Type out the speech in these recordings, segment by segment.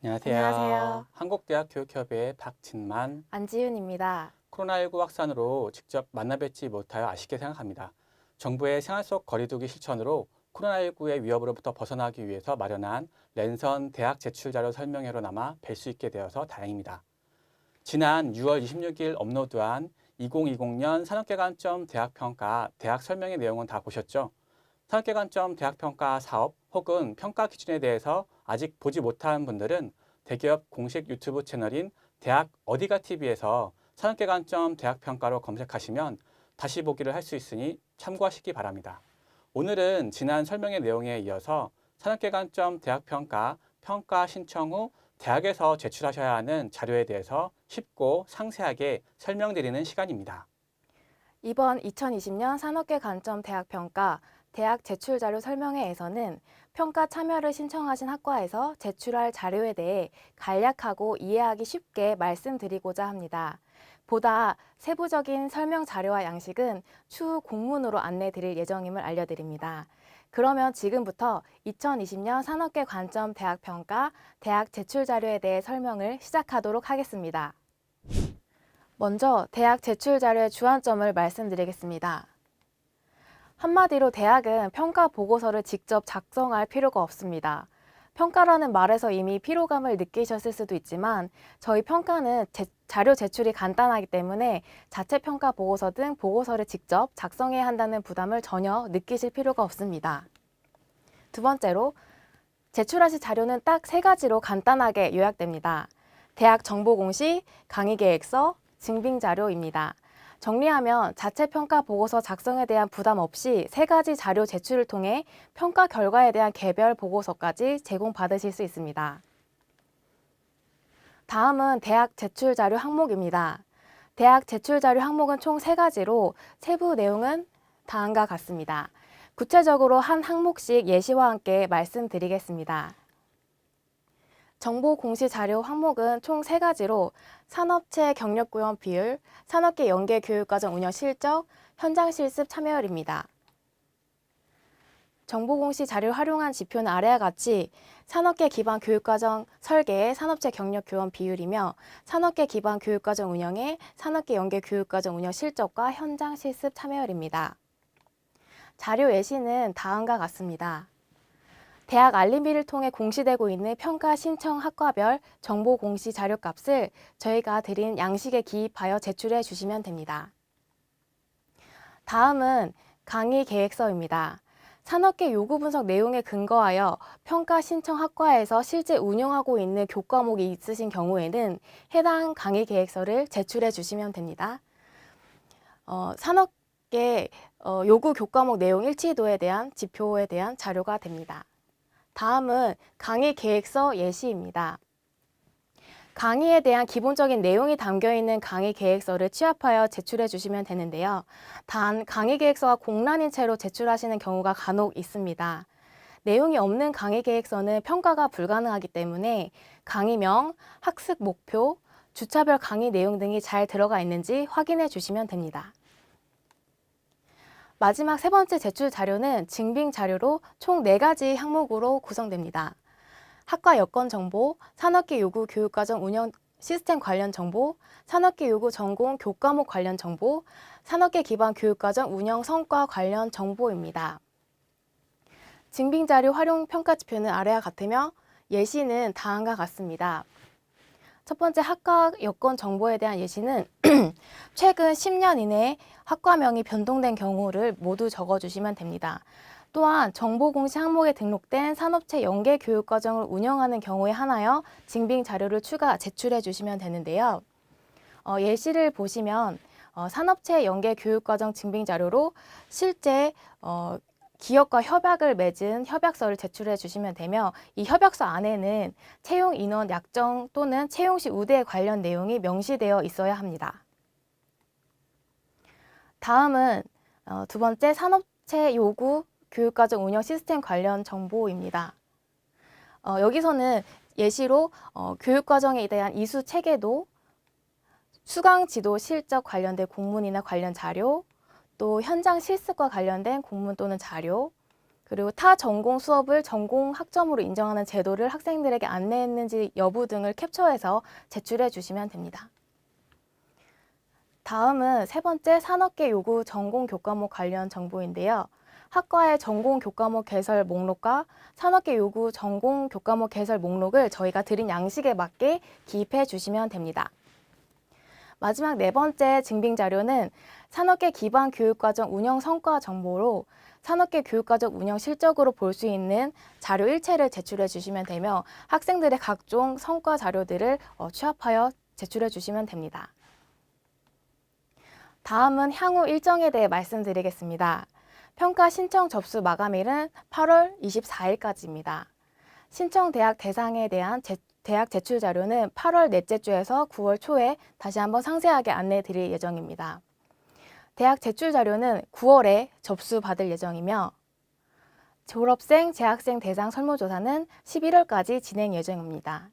안녕하세요. 안녕하세요. 한국대학교육협의회 박진만. 안지윤입니다. 코로나19 확산으로 직접 만나 뵙지 못하여 아쉽게 생각합니다. 정부의 생활 속 거리두기 실천으로 코로나19의 위협으로부터 벗어나기 위해서 마련한 랜선 대학 제출 자료 설명회로 남아 뵐 수 있게 되어서 다행입니다. 지난 6월 26일 업로드한 2020년 산업개관점 대학평가 대학 설명회 내용은 다 보셨죠? 산업개관점 대학평가 사업 혹은 평가 기준에 대해서 아직 보지 못한 분들은 대기업 공식 유튜브 채널인 대학 어디가 TV에서 산업개관점 대학평가로 검색하시면 다시 보기를 할 수 있으니 참고하시기 바랍니다. 오늘은 지난 설명의 내용에 이어서 산업개관점 대학평가 평가 신청 후 대학에서 제출하셔야 하는 자료에 대해서 쉽고 상세하게 설명드리는 시간입니다. 이번 2020년 산업계 관점 대학평가 대학 제출 자료 설명회에서는 평가 참여를 신청하신 학과에서 제출할 자료에 대해 간략하고 이해하기 쉽게 말씀드리고자 합니다. 보다 세부적인 설명 자료와 양식은 추후 공문으로 안내 드릴 예정임을 알려드립니다. 그러면 지금부터 2020년 산업계 관점 대학평가 대학 제출 자료에 대해 설명을 시작하도록 하겠습니다. 먼저 대학 제출 자료의 주안점을 말씀드리겠습니다. 한마디로 대학은 평가 보고서를 직접 작성할 필요가 없습니다. 평가라는 말에서 이미 피로감을 느끼셨을 수도 있지만 저희 평가는 자료 제출이 간단하기 때문에 자체 평가 보고서 등 보고서를 직접 작성해야 한다는 부담을 전혀 느끼실 필요가 없습니다. 두 번째로 제출하실 자료는 딱 세 가지로 간단하게 요약됩니다. 대학 정보공시, 강의계획서, 증빙자료입니다. 정리하면 자체 평가 보고서 작성에 대한 부담 없이 세 가지 자료 제출을 통해 평가 결과에 대한 개별 보고서까지 제공받으실 수 있습니다. 다음은 대학 제출 자료 항목입니다. 대학 제출 자료 항목은 총 세 가지로 세부 내용은 다음과 같습니다. 구체적으로 한 항목씩 예시와 함께 말씀드리겠습니다. 정보 공시 자료 항목은 총 세 가지로 산업체 경력 구현 비율, 산업계 연계 교육과정 운영 실적, 현장 실습 참여율입니다. 정보 공시 자료를 활용한 지표는 아래와 같이 산업계 기반 교육과정 설계의 산업체 경력 교원 비율이며 산업계 기반 교육과정 운영의 산업계 연계 교육과정 운영 실적과 현장 실습 참여율입니다. 자료 예시는 다음과 같습니다. 대학 알림비를 통해 공시되고 있는 평가 신청 학과별 정보 공시 자료값을 저희가 드린 양식에 기입하여 제출해 주시면 됩니다. 다음은 강의 계획서입니다. 산업계 요구 분석 내용에 근거하여 평가 신청 학과에서 실제 운영하고 있는 교과목이 있으신 경우에는 해당 강의 계획서를 제출해 주시면 됩니다. 산업계 요구 교과목 내용 일치도에 대한 지표에 대한 자료가 됩니다. 다음은 강의 계획서 예시입니다. 강의에 대한 기본적인 내용이 담겨있는 강의 계획서를 취합하여 제출해 주시면 되는데요. 단 강의 계획서가 공란인 채로 제출하시는 경우가 간혹 있습니다. 내용이 없는 강의 계획서는 평가가 불가능하기 때문에 강의명, 학습 목표, 주차별 강의 내용 등이 잘 들어가 있는지 확인해 주시면 됩니다. 마지막 세 번째 제출 자료는 증빙 자료로 총 4가지 항목으로 구성됩니다. 학과 여건 정보, 산업계 요구 교육과정 운영 시스템 관련 정보, 산업계 요구 전공 교과목 관련 정보, 산업계 기반 교육과정 운영 성과 관련 정보입니다. 증빙 자료 활용 평가 지표는 아래와 같으며 예시는 다음과 같습니다. 첫 번째 학과 여건 정보에 대한 예시는 최근 10년 이내에 학과명이 변동된 경우를 모두 적어주시면 됩니다. 또한 정보공시 항목에 등록된 산업체 연계 교육과정을 운영하는 경우에 한하여 증빙 자료를 추가 제출해 주시면 되는데요. 예시를 보시면 산업체 연계 교육과정 증빙 자료로 실제 기업과 협약을 맺은 협약서를 제출해 주시면 되며 이 협약서 안에는 채용 인원 약정 또는 채용 시 우대 관련 내용이 명시되어 있어야 합니다. 다음은 두 번째 산업체 요구 교육과정 운영 시스템 관련 정보입니다. 여기서는 예시로 교육과정에 대한 이수 체계도, 수강 지도 실적 관련된 공문이나 관련 자료, 또 현장 실습과 관련된 공문 또는 자료, 그리고 타 전공 수업을 전공 학점으로 인정하는 제도를 학생들에게 안내했는지 여부 등을 캡처해서 제출해 주시면 됩니다. 다음은 세 번째 산업계 요구 전공 교과목 관련 정보인데요. 학과의 전공 교과목 개설 목록과 산업계 요구 전공 교과목 개설 목록을 저희가 드린 양식에 맞게 기입해 주시면 됩니다. 마지막 네 번째 증빙 자료는 산업계 기반 교육과정 운영 성과 정보로 산업계 교육과정 운영 실적으로 볼 수 있는 자료 일체를 제출해 주시면 되며 학생들의 각종 성과 자료들을 취합하여 제출해 주시면 됩니다. 다음은 향후 일정에 대해 말씀드리겠습니다. 평가 신청 접수 마감일은 8월 24일까지입니다. 신청 대학 대상에 대한 대학 제출 자료는 8월 넷째 주에서 9월 초에 다시 한번 상세하게 안내해 드릴 예정입니다. 대학 제출 자료는 9월에 접수받을 예정이며 졸업생, 재학생 대상 설문조사는 11월까지 진행 예정입니다.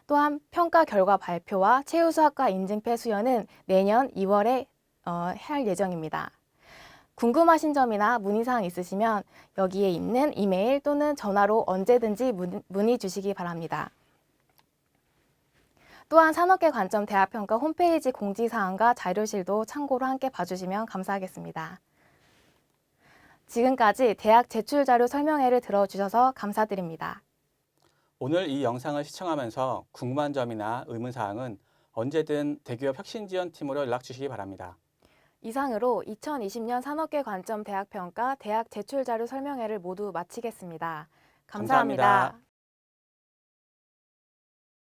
또한 평가 결과 발표와 최우수학과 인증패 수여는 내년 2월에 할 예정입니다. 궁금하신 점이나 문의사항 있으시면 여기에 있는 이메일 또는 전화로 언제든지 문의 주시기 바랍니다. 또한 산업계 관점 대학평가 홈페이지 공지사항과 자료실도 참고로 함께 봐주시면 감사하겠습니다. 지금까지 대학 제출자료 설명회를 들어주셔서 감사드립니다. 오늘 이 영상을 시청하면서 궁금한 점이나 의문사항은 언제든 대기업 혁신지원팀으로 연락 주시기 바랍니다. 이상으로 2020년 산업계 관점 대학평가 대학 제출자료 설명회를 모두 마치겠습니다. 감사합니다. 감사합니다.